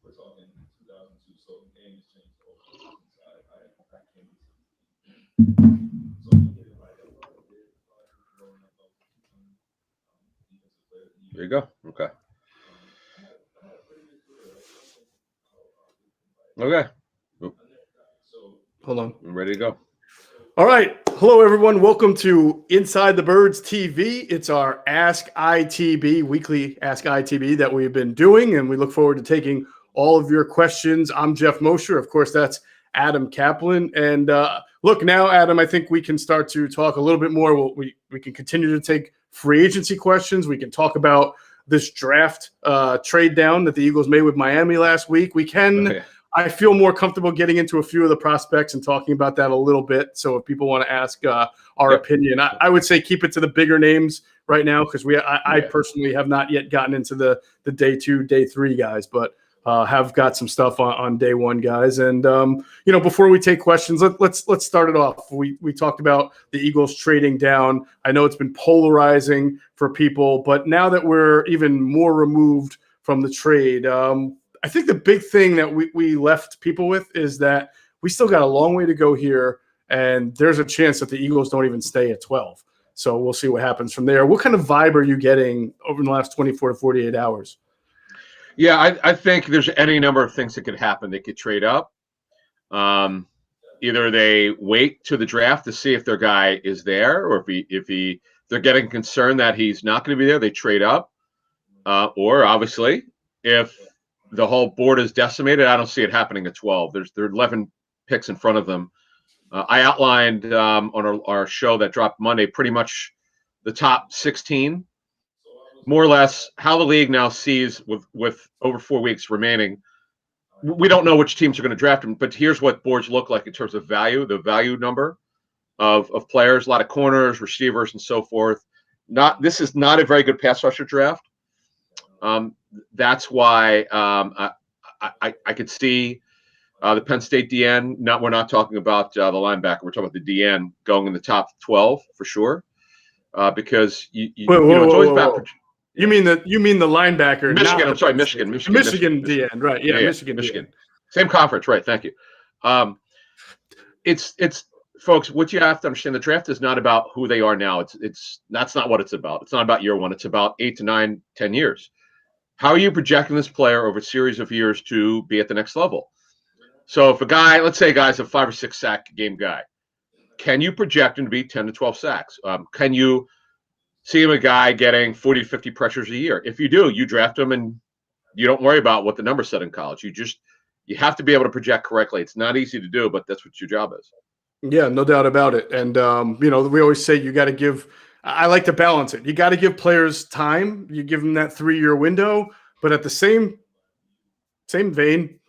There you go. Okay. Okay. Hold on. I'm ready to go. All right. Hello, everyone. Welcome to Inside the Birds TV. It's our Ask ITB, weekly Ask ITB that we've been doing, and we look forward to taking all of your questions. I'm Jeff Mosher. Of course, that's Adam Kaplan. And look, now, Adam, I think we can start to talk a little bit more. We can continue to take free agency questions. We can talk about this draft trade down that the Eagles made with Miami last week. We can. Okay. I feel more comfortable getting into a few of the prospects and talking about that a little bit. So if people want to ask our opinion, I would say keep it to the bigger names right now because I personally have not yet gotten into the day 2, day 3 guys, but have got some stuff on day 1 guys. And before we take questions, let's start it off. We talked about the Eagles trading down. I know it's been polarizing for people, but now that we're even more removed from the trade, I think the big thing that we left people with is that we still got a long way to go here, and there's a chance that the Eagles don't even stay at 12. So we'll see what happens from there. What kind of vibe are you getting over the last 24 to 48 hours? Yeah, I think there's any number of things that could happen. They could trade up. Either they wait to the draft to see if their guy is there, or if they're getting concerned that he's not going to be there, they trade up. Or obviously, if the whole board is decimated, I don't see it happening at 12. There are 11 picks in front of them. I outlined on our show that dropped Monday pretty much the top 16, more or less how the league now sees with over 4 weeks remaining. We don't know which teams are going to draft them, but here's what boards look like in terms of value, the value number of players, a lot of corners, receivers, and so forth. This is not a very good pass rusher draft. That's why I could see the Penn State DN. We're not talking about the linebacker. We're talking about the DN going in the top 12 for sure. Because it's always bad. You mean the linebacker? Michigan. I'm sorry, Michigan. Michigan DN. Right? Yeah, Michigan. DN. Same conference, right? Thank you. It's folks. What you have to understand: the draft is not about who they are now. That's not what it's about. It's not about year 1. It's about 8 to 9, 10 years. How are you projecting this player over a series of years to be at the next level? So if a guy, let's say a guy's a 5 or 6 sack game guy, can you project him to be 10 to 12 sacks? Can you see him a guy getting 40 to 50 pressures a year? If you do, you draft him and you don't worry about what the number said in college. You have to be able to project correctly. It's not easy to do, but that's what your job is. Yeah, no doubt about it. And, we always say you got to give – I like to balance it. You got to give players time. You give them that 3-year window, but at the same vein,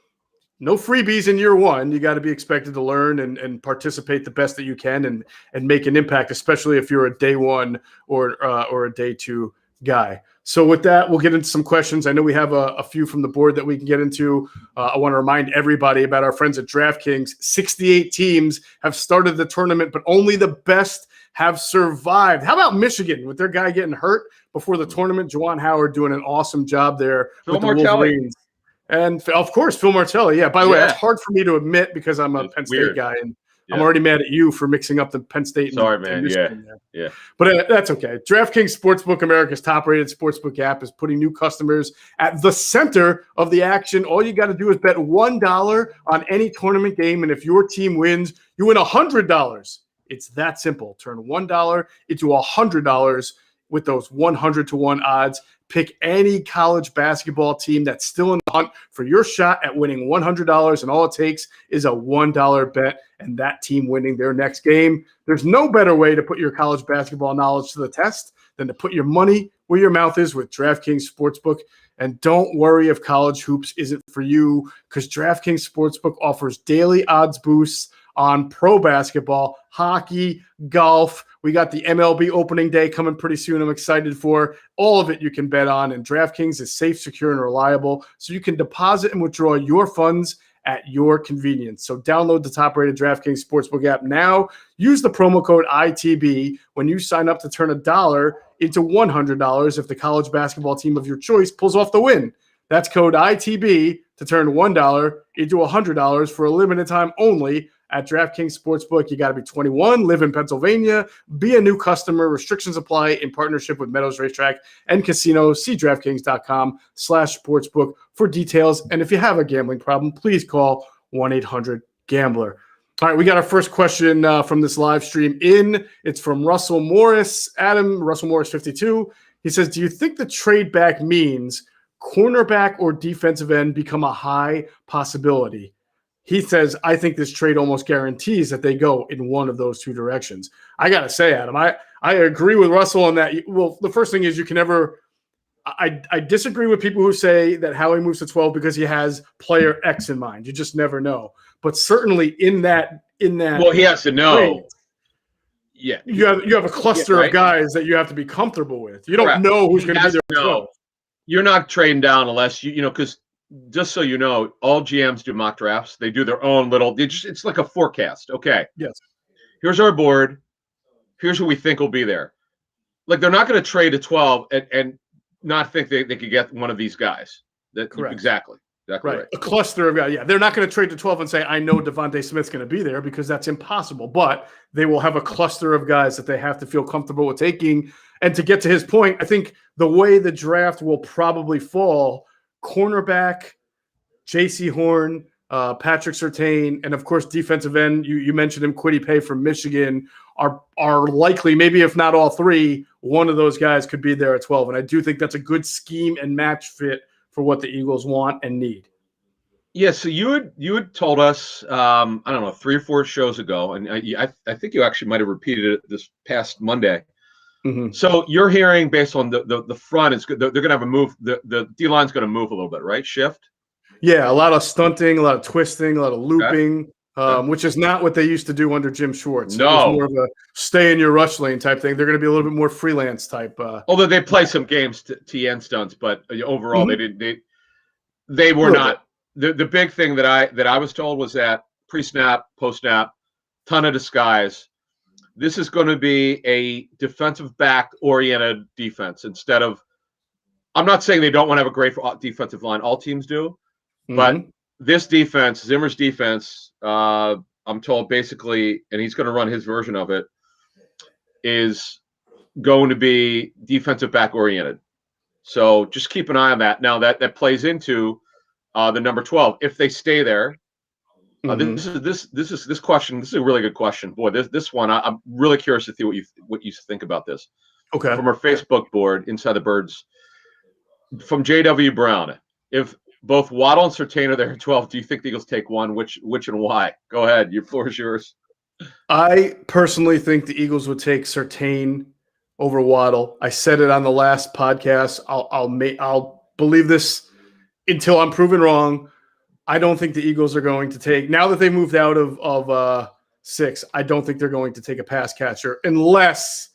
no freebies in year 1. You got to be expected to learn and participate the best that you can and make an impact, especially if you're a day 1 or a day 2 guy. So with that, we'll get into some questions. I know we have a few from the board that we can get into. I want to remind everybody about our friends at Draftkings. 68 teams have started the tournament, but only the best have survived. How about Michigan with their guy getting hurt before the tournament? Juwan Howard doing an awesome job there with the Wolverines. And, of course, Phil Martelli. Yeah, by the way, that's hard for me to admit because I'm a Penn State guy, and I'm already mad at you for mixing up the Penn State and Michigan. Yeah. But that's okay. DraftKings Sportsbook, America's top-rated sportsbook app, is putting new customers at the center of the action. All you got to do is bet $1 on any tournament game, and if your team wins, you win $100. It's that simple. Turn $1 into $100 with those 100-to-1 odds. Pick any college basketball team that's still in the hunt for your shot at winning $100, and all it takes is a $1 bet and that team winning their next game. There's no better way to put your college basketball knowledge to the test than to put your money where your mouth is with DraftKings Sportsbook. And don't worry if college hoops isn't for you, because DraftKings Sportsbook offers daily odds boosts on pro basketball, hockey, golf. We got the MLB opening day coming pretty soon. I'm excited for all of it. You can bet on, and DraftKings is safe, secure, and reliable, so you can deposit and withdraw your funds at your convenience. So download the top-rated DraftKings Sportsbook app now. Use the promo code ITB when you sign up to turn $1 into $100 if the college basketball team of your choice pulls off the win. That's code ITB to turn $1 into $100 for a limited time only at DraftKings Sportsbook. You got to be 21, live in Pennsylvania, be a new customer. Restrictions apply in partnership with Meadows Racetrack and Casino. See DraftKings.com/sportsbook for details. And if you have a gambling problem, please call 1-800-GAMBLER. All right, we got our first question from this live stream in. It's from Russell Morris. Russell Morris 52. He says, do you think the trade back means cornerback or defensive end become a high possibility? He says, I think this trade almost guarantees that they go in one of those two directions. I got to say, Adam, I agree with Russell on that. Well, the first thing is you can never – I disagree with people who say that Howie moves to 12 because he has player X in mind. You just never know. But certainly in that well, he has to know. Trade, yeah, you have a cluster of guys that you have to be comfortable with. You don't know who's going to be there. No, you're not trading down unless because just so you know, all GMs do mock drafts. They do their own little. It's like a forecast. Okay. Yes. Here's our board. Here's who we think will be there. Like they're not going to trade to 12 and not think they could get one of these guys. Correct. Exactly. Right. A cluster of guys. Yeah, they're not going to trade to 12 and say, I know Devontae Smith's going to be there because that's impossible. But they will have a cluster of guys that they have to feel comfortable with taking. And to get to his point, I think the way the draft will probably fall, cornerback, J.C. Horn, Patrick Surtain, and of course defensive end. You mentioned him, Kwity Paye from Michigan, are likely, maybe if not all three, one of those guys could be there at 12. And I do think that's a good scheme and match fit for what the Eagles want and need. Yeah, so you had told us I don't know 3 or 4 shows ago, and I think you actually might have repeated it this past Monday. Mm-hmm. So you're hearing based on the front, it's good. They're going to have a move. The D line's going to move a little bit, right? Shift. Yeah, a lot of stunting, a lot of twisting, a lot of looping, which is not what they used to do under Jim Schwartz. No, it was more of a stay in your rush lane type thing. They're going to be a little bit more freelance type. Although they play some games TN stunts, but overall they were not. The big thing that I was told was that pre-snap, post-snap, ton of disguise. This is going to be a defensive back-oriented defense instead of – I'm not saying they don't want to have a great defensive line. All teams do. But this defense, Zimmer's defense, I'm told basically, and he's going to run his version of it, is going to be defensive back-oriented. So just keep an eye on that. Now, that plays into – the number 12, if they stay there, this question. This is a really good question, boy. This one, I'm really curious to see what you think about this. Okay. From our Facebook board, Inside the Birds, from J.W. Brown, if both Waddle and Surtain are there at 12, do you think the Eagles take one? Which and why? Go ahead. Your floor is yours. I personally think the Eagles would take Surtain over Waddle. I said it on the last podcast. I'll believe this until I'm proven wrong. I don't think the Eagles are going to take, now that they moved out of 6, I don't think they're going to take a pass catcher unless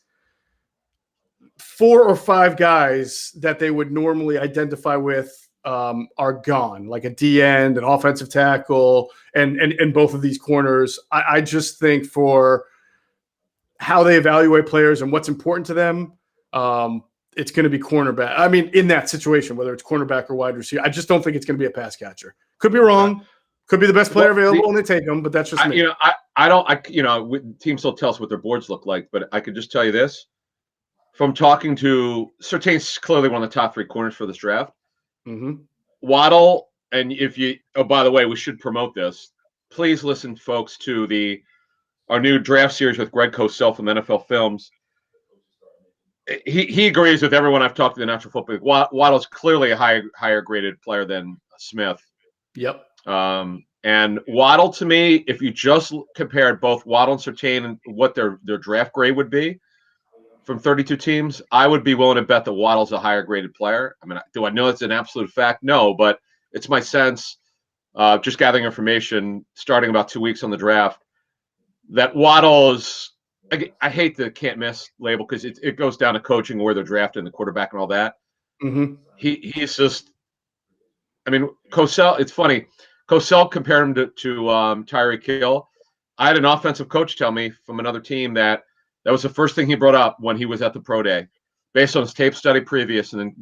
4 or 5 guys that they would normally identify with are gone, like a D end, an offensive tackle, and both of these corners. I just think for how they evaluate players and what's important to them, it's going to be cornerback. I mean, in that situation, whether it's cornerback or wide receiver, I just don't think it's going to be a pass catcher. Could be wrong. Could be the best player available, and they take them. But that's just me. Teams will tell us what their boards look like, but I could just tell you this: from talking to Surtain's clearly one of the top 3 corners for this draft. Mm-hmm. Waddle, and by the way, we should promote this. Please listen, folks, to our new draft series with Greg Cosell from NFL Films. He agrees with everyone I've talked to the National Football League. Waddle's clearly a higher graded player than Smith. Yep. And Waddle, to me, if you just compared both Waddle and Surtain and what their draft grade would be from 32 teams, I would be willing to bet that Waddle's a higher graded player. I mean, do I know it's an absolute fact? No, but it's my sense, just gathering information, starting about 2 weeks on the draft, that Waddle is. I hate the can't miss label because it goes down to coaching, where they're drafting the quarterback and all that. Mm-hmm. He's just, I mean, Cosell. It's funny. Cosell compared him to Tyreek Hill. I had an offensive coach tell me from another team that was the first thing he brought up when he was at the pro day, based on his tape study previous, and then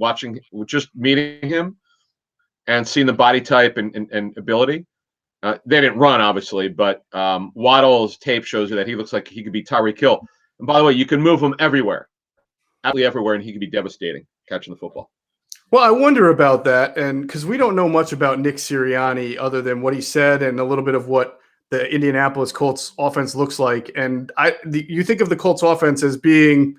just meeting him. and seen the body type and ability. They didn't run, obviously, but Waddle's tape shows you that he looks like he could be Tyreek Hill. And by the way, you can move him everywhere, absolutely everywhere, and he could be devastating catching the football. Well, I wonder about that, and because we don't know much about Nick Sirianni other than what he said and a little bit of what the Indianapolis Colts offense looks like. And you think of the Colts offense as being,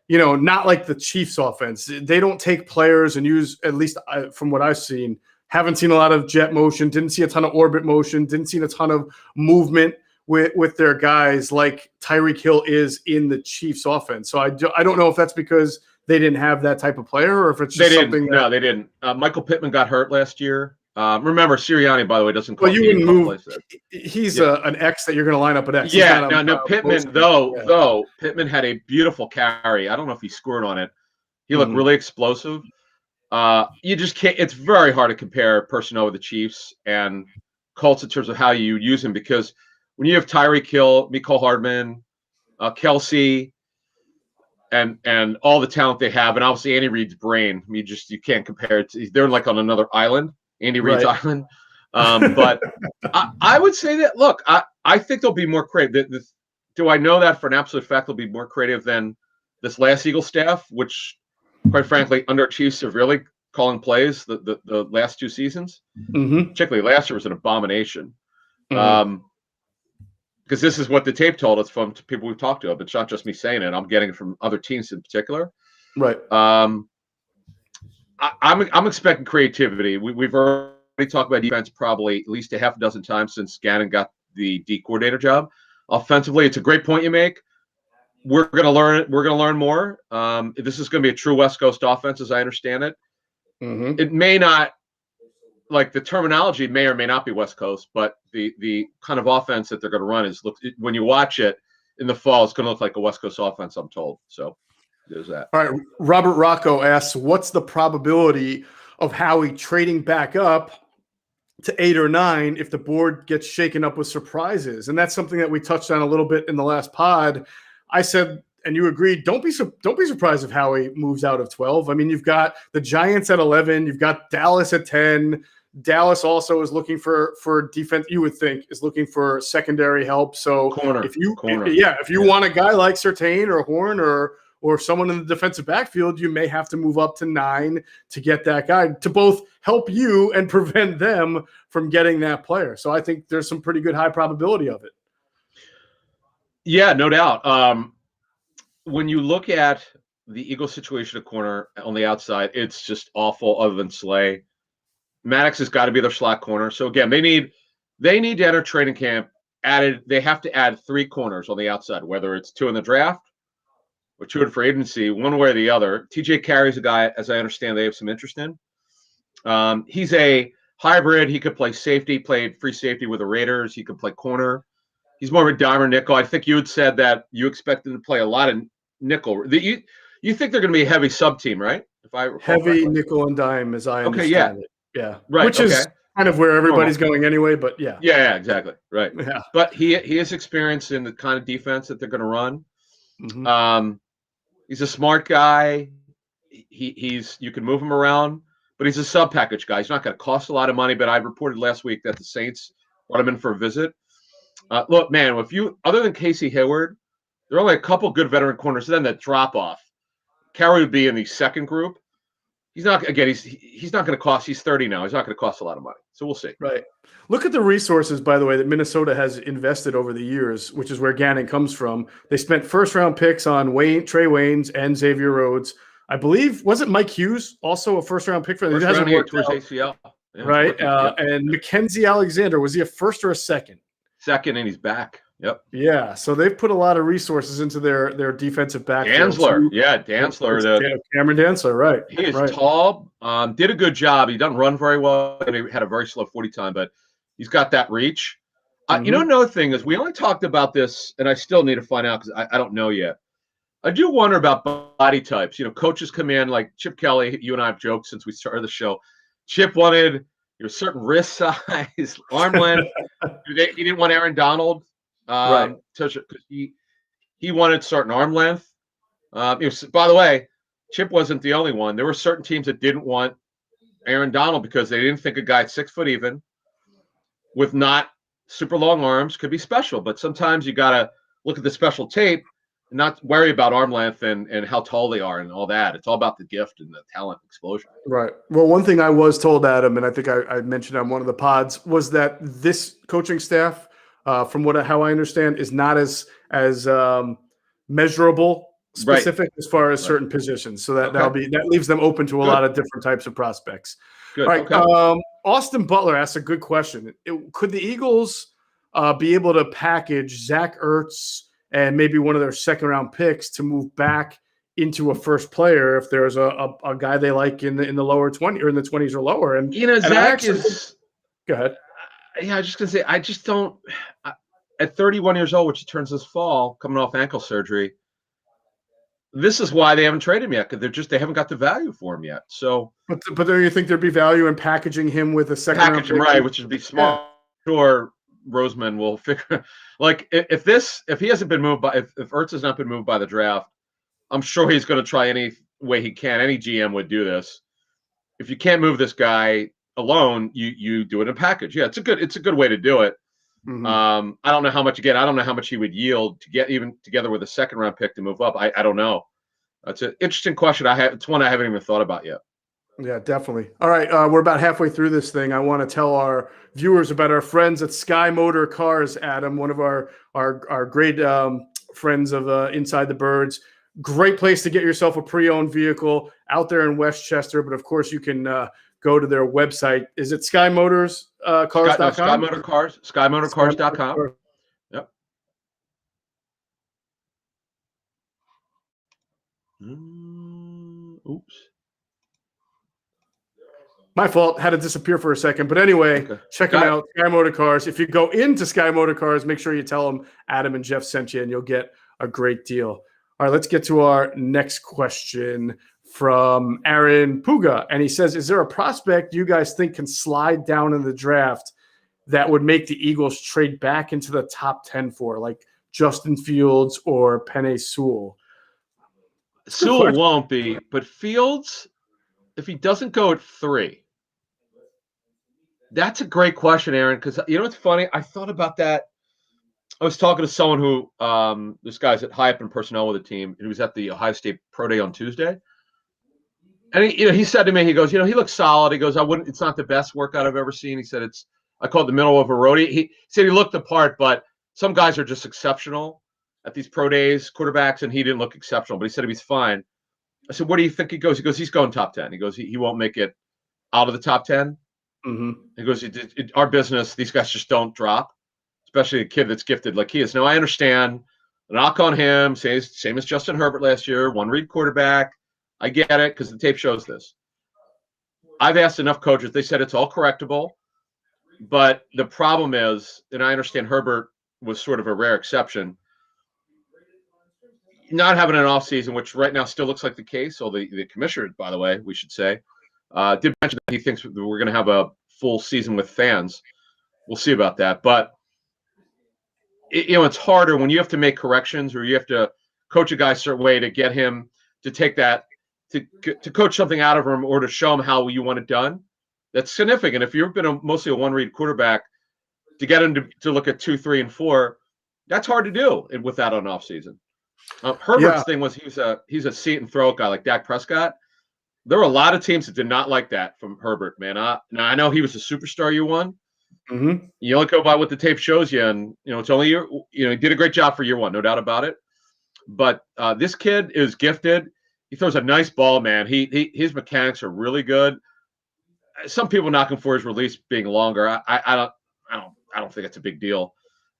not like the Chiefs offense. They don't take players and use, at least from what I've seen, haven't seen a lot of jet motion, didn't see a ton of orbit motion, didn't see a ton of movement with their guys like Tyreek Hill is in the Chiefs offense. So I don't know if that's because they didn't have that type of player or if it's just something. No, they didn't. Michael Pittman got hurt last year. Remember, Sirianni, by the way, doesn't call. Well, you wouldn't move. He's an X that you're going to line up at X. Yeah, no. Pittman, though Pittman had a beautiful carry. I don't know if he scored on it. He looked really explosive. You just can't. It's very hard to compare personnel with the Chiefs and Colts in terms of how you use him, because when you have Tyreek Hill, Mecole Hardman, Kelsey, and all the talent they have, and obviously Andy Reid's brain, you can't compare it. They're like on another island, Andy Reid's island. But I would say that, look, I think they'll be more creative. Do I know that for an absolute fact they'll be more creative than this last Eagle staff, which, quite frankly, underachieved severely calling plays the last two seasons? Particularly last year was an abomination. Because this is what the tape told us from people we've talked to. It's not just me saying it. I'm getting it from other teams in particular. Right. I'm expecting creativity. We've already talked about defense probably at least a half a dozen times since Gannon got the D coordinator job. Offensively, it's a great point you make. We're going to learn. We're going to learn more. This is going to be a true West Coast offense, as I understand it. It may not, like the terminology may or may not be West Coast, but the kind of offense that they're going to run when you watch it in the fall, it's going to look like a West Coast offense, I'm told. So there's that. All right. Robert Rocco asks, what's the probability of Howie trading back up to 8 or 9 if the board gets shaken up with surprises? And that's something that we touched on a little bit in the last pod. I said, and you agreed, don't be surprised if Howie moves out of 12. I mean, you've got the Giants at 11, you've got Dallas at 10. Dallas also is looking for defense. You would think is looking for secondary help. So if you want a guy like Surtain or Horn or someone in the defensive backfield, you may have to move up to 9 to get that guy to both help you and prevent them from getting that player. So I think there's some pretty good high probability of it. Yeah, no doubt. When you look at the Eagles situation at corner on the outside, it's just awful other than Slay. Maddox has got to be their slot corner. So again, they need to enter training camp they have to add 3 corners on the outside, whether it's 2 in the draft or 2 in free agency, one way or the other. TJ Carey's a guy, as I understand, they have some interest in. He's a hybrid. He could play safety, played free safety with the Raiders. He could play corner. He's more of a dime or nickel. I think you had said that you expect him to play a lot of nickel. You think they're going to be a heavy sub team, right? If I recall heavy correctly. Nickel and dime, as I understand it. Yeah. Right. Which is kind of where everybody's going anyway, but yeah. Yeah, exactly. Right. Yeah. But he has experience in the kind of defense that they're going to run. He's a smart guy. You can move him around, but he's a sub package guy. He's not going to cost a lot of money, but I reported last week that the Saints brought him in for a visit. Look, man, other than Casey Hayward, there are only a couple good veteran corners. Then that drop off. Carey would be in the second group. He's not going to cost. He's 30 now. He's not going to cost a lot of money. So we'll see. Right. Look at the resources, by the way, that Minnesota has invested over the years, which is where Gannon comes from. They spent first-round picks on Trey Waynes and Xavier Rhodes. I believe, was it Mike Hughes, also a first-round pick for them? First round here towards ACL. Yeah, right. And Mackenzie Alexander, was he a first or a second? Second, and he's back. Yep. Yeah, so they've put a lot of resources into their defensive backfield. Dantzler. Cameron Dantzler, right. He is tall, did a good job. He doesn't run very well. He had a very slow 40 time, but he's got that reach. Another thing is we only talked about this, and I still need to find out because I don't know yet. I do wonder about body types. Coaches come in, like Chip Kelly, you and I have joked since we started the show. Chip wanted a certain wrist size, arm length. He didn't want Aaron Donald. Right. Because he wanted certain arm length. By the way, Chip wasn't the only one. There were certain teams that didn't want Aaron Donald because they didn't think a guy 6 foot even with not super long arms could be special. But sometimes you got to look at the special tape and not worry about arm length and how tall they are and all that. It's all about the gift and the talent explosion. Right. Well, one thing I was told, Adam, and I think I mentioned on one of the pods, was that this coaching staff, from how I understand, is not as measurable specific as far as certain positions. So that leaves them open to a lot of different types of prospects. Good. All right. Austin Butler asked a good question. Could the Eagles be able to package Zach Ertz and maybe one of their second-round picks to move back into a first player if there's a guy they like in the lower 20 or in the 20s or lower? And Zach is. Go ahead. Yeah, I was just gonna say I just don't. At 31 years old, which he turns this fall, coming off ankle surgery. This is why they haven't traded him yet, because they haven't got the value for him yet. So, but do you think there'd be value in packaging him with a second round pick? Right, which would be smart. Yeah. Sure, Roseman will figure. Like if he hasn't been moved by if Ertz has not been moved by the draft, I'm sure he's going to try any way he can. Any GM would do this. If you can't move this guy alone, you do it in a package. Yeah, it's a good way to do it. Mm-hmm. I don't know how much he would yield to get even together with a second round pick to move up. I don't know. That's an interesting question. It's one I haven't even thought about yet. Yeah, definitely. All right, we're about halfway through this thing. I want to tell our viewers about our friends at Sky Motor Cars. Adam, one of our great friends of Inside the Birds. Great place to get yourself a pre-owned vehicle out there in Westchester. But of course, you can go to their website. Is it Sky Motors Cars.com? Sky Motor Cars. SkyMotorCars.com. Yep. Oops. My fault. Had to disappear for a second. But anyway, check them out. Sky Motor Cars. If you go into Sky Motor Cars, make sure you tell them Adam and Jeff sent you, and you'll get a great deal. All right, let's get to our next question from Aaron Puga. And he says, is there a prospect you guys think can slide down in the draft that would make the Eagles trade back into the top 10 for, like Justin Fields or Penei Sewell? Sewell won't be, but Fields, if he doesn't go at 3, that's a great question, Aaron, because you know what's funny? I thought about that. I was talking to someone who this guy's at high up in personnel with the team, and he was at the Ohio State Pro Day on Tuesday. And he said to me, he goes, he looks solid. He goes, it's not the best workout I've ever seen. He said I call it the middle of a roadie. He said he looked the part, but some guys are just exceptional at these pro days, quarterbacks, and he didn't look exceptional, but he said he was fine. I said, where do you think he goes? He goes, he's going top 10. He goes, he won't make it out of the top 10. Mm-hmm. He goes, our business, these guys just don't drop, especially a kid that's gifted like he is. Now, I understand, knock on him, same as Justin Herbert last year, one-read quarterback. I get it because the tape shows this. I've asked enough coaches. They said it's all correctable. But the problem is, and I understand Herbert was sort of a rare exception, not having an offseason, which right now still looks like the case. So the commissioner, by the way, we should say, did mention that he thinks we're going to have a full season with fans. We'll see about that. But, it's harder when you have to make corrections or you have to coach a guy a certain way to get him to take that, to coach something out of him or to show him how you want it done. That's significant. If you've been mostly a one-read quarterback, to get him to look at 2, 3, and 4, that's hard to do without an offseason. Herbert's thing was he's a see it and throw it guy like Dak Prescott. There were a lot of teams that did not like that from Herbert, man. Now I know he was a superstar year one. Mm-hmm. You only go by what the tape shows you, and it's only he did a great job for year one, no doubt about it. But this kid is gifted. He throws a nice ball, man. His mechanics are really good. Some people knock him for his release being longer. I don't think it's a big deal,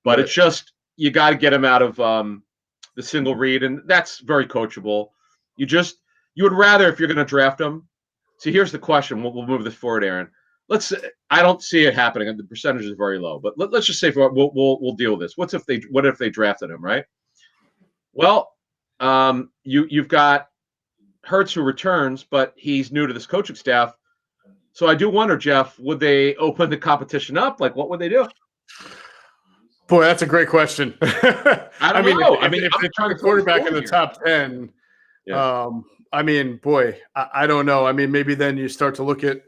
but It's just you got to get him out of the single read, and that's very coachable. You would rather, if you're going to draft him. See, here's the question. We'll move this forward, Aaron. I don't see it happening, and the percentage is very low. But let's just say we'll deal with this. What if they drafted him, right? Well, you've got Ertz who returns, but he's new to this coaching staff. So I do wonder, Jeff, would they open the competition up? Like, what would they do? Boy, that's a great question. I don't know. If they try the quarterback in the top 10, I don't know. Maybe then you start to look at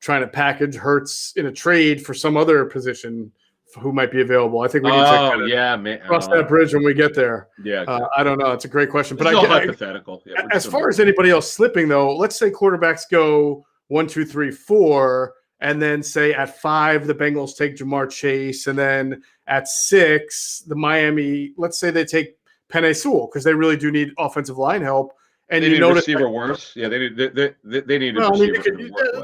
trying to package Hurts in a trade for some other position who might be available. I think we need to cross that bridge when we get there. Yeah, exactly. I don't know. It's a great question. But it's hypothetical. Yeah, as far as anybody else slipping, though, let's say quarterbacks go 1, 2, 3, 4, and then say at 5, the Bengals take Jamar Chase, and then at 6, the Miami, let's say they take Penei Sewell because they really do need offensive line help. And they need a receiver worse. Yeah, they need a receiver.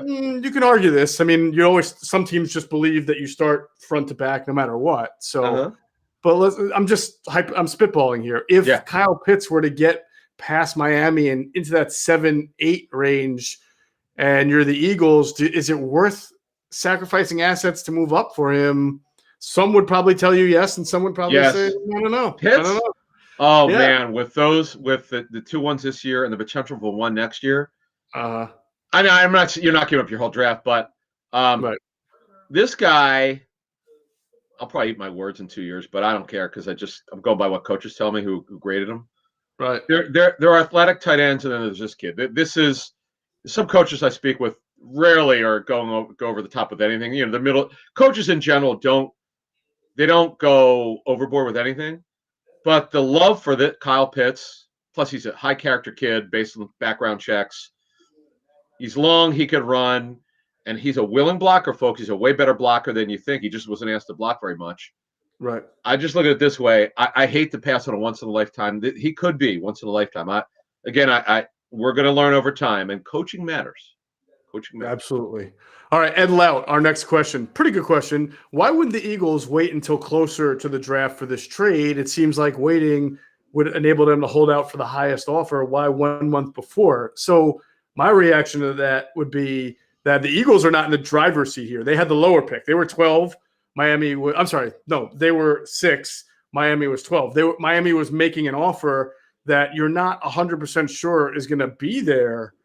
You can argue this. I mean, some teams just believe that you start front to back no matter what. So, but I'm spitballing here. If Kyle Pitts were to get past Miami and into that 7-8 range, and you're the Eagles, is it worth sacrificing assets to move up for him? Some would probably tell you yes, and some would probably say, I don't know. Pitts? I don't know. Oh, man, with the 2 ones this year and the potential for 1 next year. I mean, you're not giving up your whole draft, but this guy, I'll probably eat my words in 2 years, but I don't care because I'm going by what coaches tell me who graded him. Right. There are athletic tight ends, and then there's this kid. This is some coaches I speak with rarely are go over the top with anything. You know, the middle coaches in general don't go overboard with anything. But the love for Kyle Pitts, plus he's a high character kid based on background checks. He's long, he could run, and he's a willing blocker, folks. He's a way better blocker than you think. He just wasn't asked to block very much. Right. I just look at it this way. I hate to pass on a once in a lifetime. He could be once in a lifetime. We're going to learn over time, and coaching matters. Absolutely. All right, Ed Lout, our next question. Pretty good question. Why wouldn't the Eagles wait until closer to the draft for this trade? It seems like waiting would enable them to hold out for the highest offer. Why 1 month before? So my reaction to that would be that the Eagles are not in the driver's seat here. They had the lower pick. They were 12. They were 6. Miami was 12. Miami was making an offer that you're not 100% sure is going to be there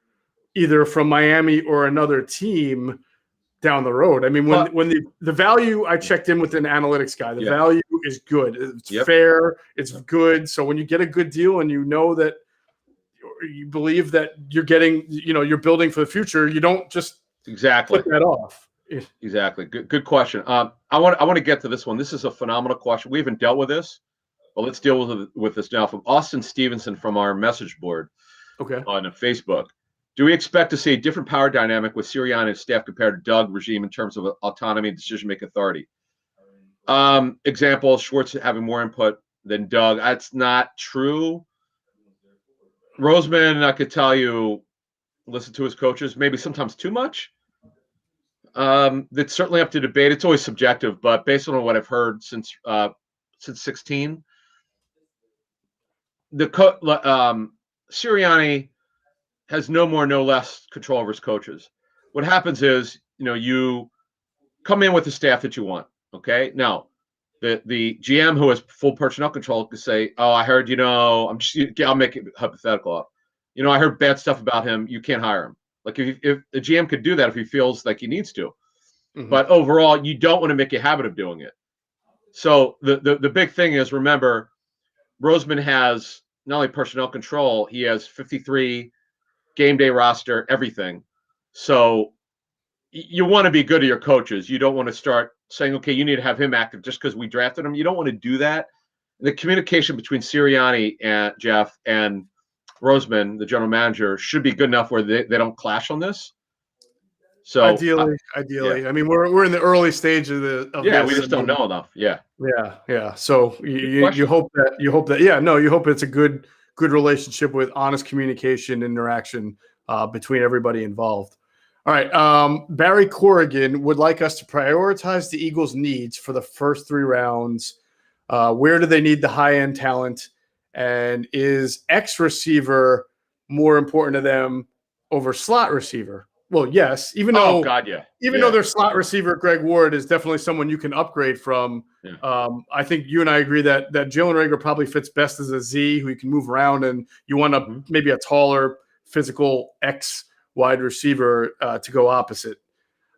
either from Miami or another team down the road. I mean, when the value, I checked in with an analytics guy, the value is good. It's fair. It's good. So when you get a good deal and you know that you believe that you're getting, you're building for the future, you don't just put that off. Exactly. Good question. I want to get to this one. This is a phenomenal question. We haven't dealt with this, but let's deal with this now. From Austin Stevenson from our message board on Facebook. Do we expect to see a different power dynamic with Sirianni and his staff compared to Doug regime in terms of autonomy and decision-making authority? Example, Schwartz having more input than Doug. That's not true. Roseman, I could tell you, listen to his coaches, maybe sometimes too much. That's certainly up to debate. It's always subjective, but based on what I've heard since 16, Sirianni has no more, no less control over his coaches. What happens is, you come in with the staff that you want. Okay. Now, the GM who has full personnel control could say, "Oh, I heard, I'll make it hypothetical up. I heard bad stuff about him. You can't hire him." Like if the GM could do that if he feels like he needs to. Mm-hmm. But overall, you don't want to make a habit of doing it. So the big thing is, remember, Roseman has not only personnel control, he has 53 game day roster, everything. So you want to be good to your coaches. You don't want to start saying, okay, you need to have him active just because we drafted him. You don't want to do that. The communication between Sirianni and Jeff and Roseman, the general manager, should be good enough where they don't clash on this. So ideally. Yeah. I mean, we're in the early stage of this. We just don't know enough. Yeah. So you hope it's a good relationship with honest communication, interaction between everybody involved. All right. Barry Corrigan would like us to prioritize the Eagles' needs for the first 3 rounds. Where do they need the high-end talent? And is X receiver more important to them over slot receiver? Well, yes, even though their slot receiver, Greg Ward, is definitely someone you can upgrade from. Yeah. I think you and I agree that Jalen Reagor probably fits best as a Z who you can move around, and you want maybe a taller, physical X wide receiver to go opposite.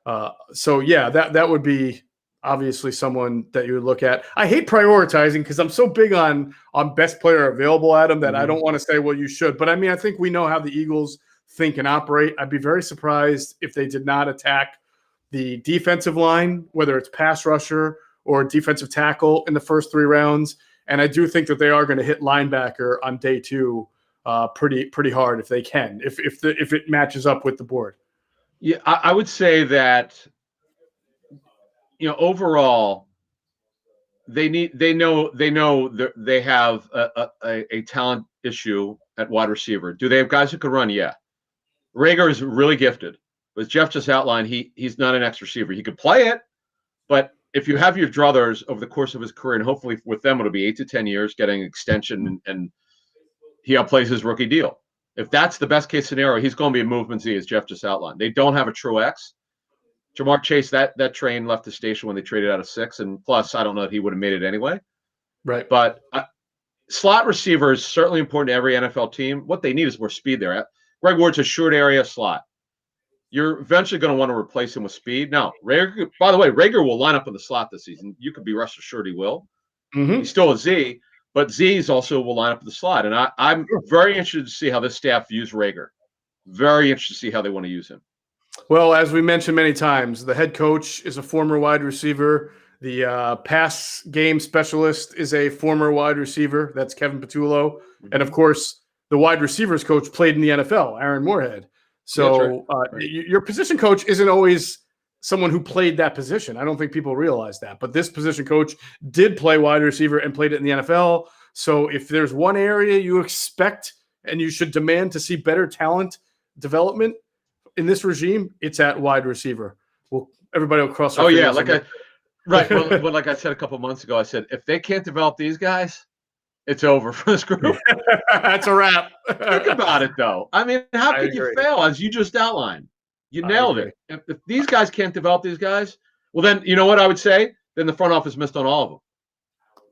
That would be obviously someone that you would look at. I hate prioritizing because I'm so big on best player available, Adam, that I don't want to say, well, you should. But, I think we know how the Eagles think and operate. I'd be very surprised if they did not attack the defensive line, whether it's pass rusher or defensive tackle in the first 3 rounds. And I do think that they are going to hit linebacker on day 2 pretty hard if they can, if it matches up with the board. Yeah, I would say that, overall, they know they have a talent issue at wide receiver. Do they have guys who can run? Yeah. Rager is really gifted. As Jeff just outlined, he's not an X receiver. He could play it, but if you have your druthers over the course of his career, and hopefully with them it'll be 8 to 10 years, getting extension, and he outplays his rookie deal. If that's the best case scenario, he's going to be a movement Z, as Jeff just outlined. They don't have a true X. Jamar Chase, that train left the station when they traded out of 6, and plus, I don't know if he would have made it anyway. Right. But slot receiver is certainly important to every NFL team. What they need is more speed there. Greg Ward's a short area slot. You're eventually going to want to replace him with speed. Now, Rager, by the way, Rager will line up in the slot this season. You could be rest assured he will. Mm-hmm. He's still a Z, but Z's also will line up in the slot. And I'm very interested to see how this staff views Rager. Very interested to see how they want to use him. Well, as we mentioned many times, the head coach is a former wide receiver. The pass game specialist is a former wide receiver. That's Kevin Patullo. Mm-hmm. And, of course, the wide receivers coach played in the NFL, Aaron Moorhead. So right. Your position coach isn't always someone who played that position. I don't think people realize that. But this position coach did play wide receiver and played it in the NFL. So if there's one area you expect and you should demand to see better talent development in this regime, it's at wide receiver. Well, everybody will cross. Oh, yeah. Right. Well, like I said a couple months ago, I said, if they can't develop these guys, it's over for this group. That's a wrap. Think about it, though. I mean, how could you fail, as you just outlined? You nailed it. If these guys can't develop these guys, well, then, you know what I would say? Then the front office missed on all of them.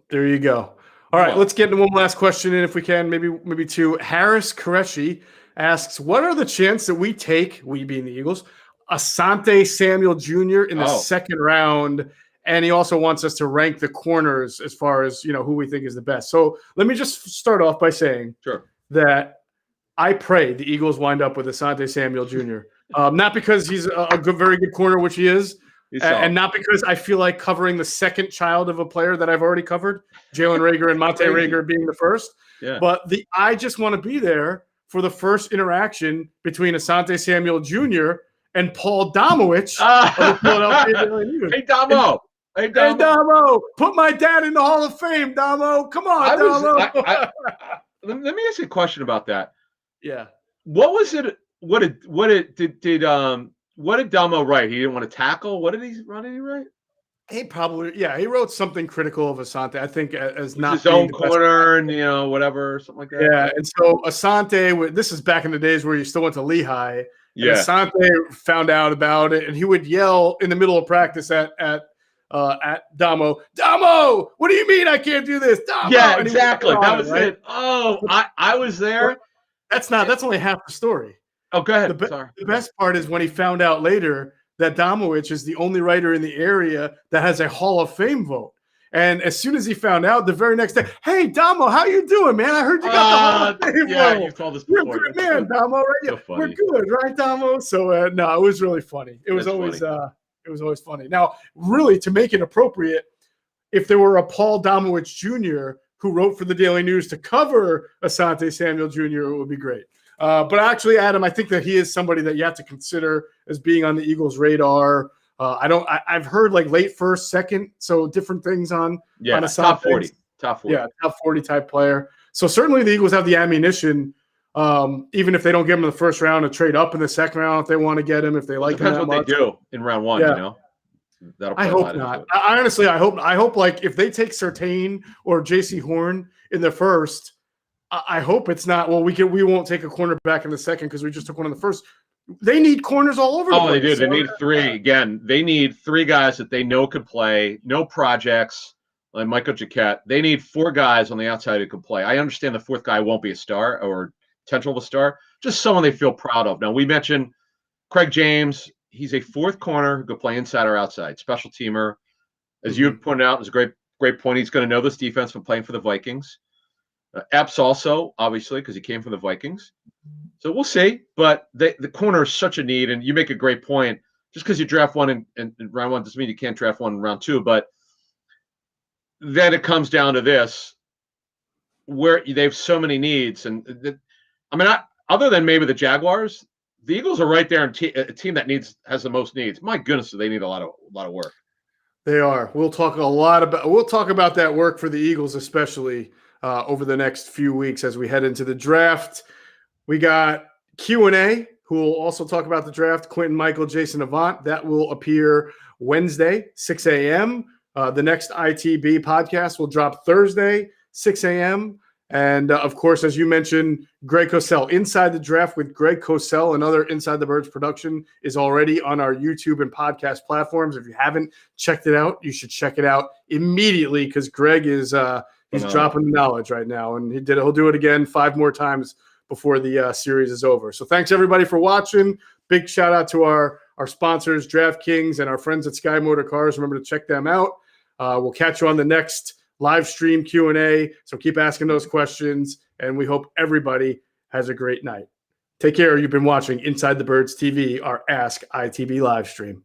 There you go. All right, let's get into one last question in if we can, maybe 2. Harris Qureshi asks, what are the chances that we take, we being the Eagles, Asante Samuel Jr. in the 2nd round? And he also wants us to rank the corners as far as, who we think is the best. So let me just start off by saying that I pray the Eagles wind up with Asante Samuel Jr. Not because he's a very good corner, which he is, and not because I feel like covering the second child of a player that I've already covered, Jalen Rager and Monte Rager being the first. Yeah. But I just want to be there for the first interaction between Asante Samuel Jr. and Paul Domowitch of the Philadelphia Daily News. Hey, Domo. Hey, Damo, put my dad in the Hall of Fame, Damo. Come on, Damo. Let me ask you a question about that. Yeah. What was it? What did Damo write? He didn't want to tackle. What did he write? He wrote something critical of Asante. I think as not his own corner and whatever, something like that. Yeah, and so Asante, this is back in the days where you still went to Lehigh. Yeah. Asante found out about it, and he would yell in the middle of practice at Damo, what do you mean I can't do this? Damo! Yeah, exactly. That was it. Oh, I was there. That's only half the story. Oh, go ahead. The best part is when he found out later that Domowitch is the only writer in the area that has a Hall of Fame vote. And as soon as he found out, the very next day, hey, Damo, how you doing, man? I heard you got the Hall of Fame vote. You've told us before. You're a good man, Damo, right? So we're good, right, Damo? So, no, it was really funny. It was always funny. Now, really, to make it appropriate, if there were a Paul Domowitch Jr. who wrote for the Daily News to cover Asante Samuel Jr., it would be great. But actually, Adam, I think that he is somebody that you have to consider as being on the Eagles' radar. I've heard like late first, second, so different things on Asante. Top 40. Yeah, top 40 type player. So certainly the Eagles have the ammunition. Even if they don't get him in the first round, to trade up in the second round if they want to get him, if they like him. Depends what they do in round 1, I hope not. Honestly, I hope like if they take Surtain or J.C. Horn in the first, I hope it's not. Well, we won't take a cornerback in the second because we just took one in the first. They need corners all over. They do. They need 3 again. They need 3 guys that they know could play. No projects like Michael Jacquet. They need 4 guys on the outside who can play. I understand the 4th guy won't be a star or potential of a star. Just someone they feel proud of. Now we mentioned Craig James. He's a 4th corner who could play inside or outside, special teamer. As you pointed out, it was a great point. He's going to know this defense from playing for the Vikings. Epps also, obviously, because he came from the Vikings. So we'll see. But the corner is such a need, and you make a great point. just because you draft one in round one doesn't mean you can't draft one in round two. But then it comes down to this, where they have so many needs. And other than maybe the Jaguars, the Eagles are right there, and a team that has the most needs. My goodness, do they need a lot of work. They are. We'll talk about that work for the Eagles, especially over the next few weeks as we head into the draft. We got Q&A, who will also talk about the draft. Quentin Michael, Jason Avant. That will appear Wednesday, 6 a.m. The next ITB podcast will drop Thursday, 6 a.m. And, of course, as you mentioned, Greg Cosell, Inside the Draft with Greg Cosell, another Inside the Birds production, is already on our YouTube and podcast platforms. If you haven't checked it out, you should check it out immediately because Greg is he's dropping knowledge right now. And he'll do it again 5 more times before the series is over. So thanks, everybody, for watching. Big shout-out to our sponsors, Draftkings, and our friends at Sky Motor Cars. Remember to check them out. We'll catch you on the next live stream Q&A. So keep asking those questions, and we hope everybody has a great night. Take care. You've been watching Inside the Birds TV, our Ask ITB live stream.